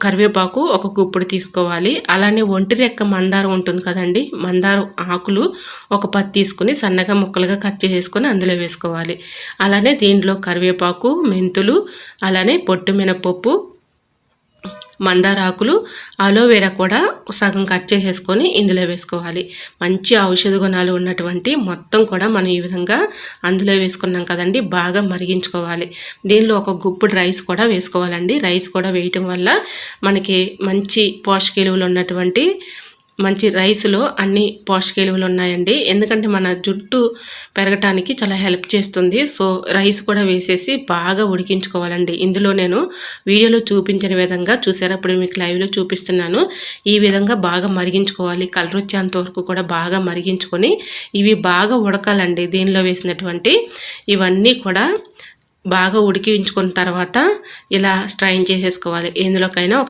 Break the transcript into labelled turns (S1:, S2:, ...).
S1: కరివేపాకు ఒక గుప్పుడు తీసుకోవాలి. అలానే ఒంటి రెక్క మందారం ఉంటుంది కదండీ! మందారం ఆకులు ఒక 10 తీసుకొని సన్నగా ముక్కలుగా కట్ చేసేసుకొని అందులో వేసుకోవాలి. అలానే దీంట్లో కరివేపాకు, మెంతులు, అలానే పొట్టు మినపప్పు, మందారాకులు, అలోవెరా కూడా సగం కట్ చేసేసుకొని ఇందులో వేసుకోవాలి. మంచి ఔషధ గుణాలు ఉన్నటువంటి మొత్తం కూడా మనం ఈ విధంగా అందులో వేసుకున్నాం కదండి, బాగా మరిగించుకోవాలి. దీనిలో ఒక గుప్పుడు రైస్ కూడా వేసుకోవాలండి. రైస్ కూడా వేయటం వల్ల మనకి మంచి పోషక విలువలు ఉన్నటువంటి మంచి రైస్లో అన్ని పోషక విలువలు ఉన్నాయండి. ఎందుకంటే మన జుట్టు పెరగటానికి చాలా హెల్ప్ చేస్తుంది. సో రైస్ కూడా వేసేసి బాగా ఉడికించుకోవాలండి. ఇందులో నేను వీడియోలో చూపించిన విధంగా చూసారా, ఇప్పుడు మీకు లైవ్లో చూపిస్తున్నాను. ఈ విధంగా బాగా మరిగించుకోవాలి. కలర్ వచ్చేంత వరకు కూడా బాగా మరిగించుకొని ఇవి బాగా ఉడకాలండి. దీనిలో వేసినటువంటి ఇవన్నీ కూడా బాగా ఉడికించుకున్న తర్వాత ఇలా స్ట్రైన్ చేసేసుకోవాలి. ఎందులోకైనా ఒక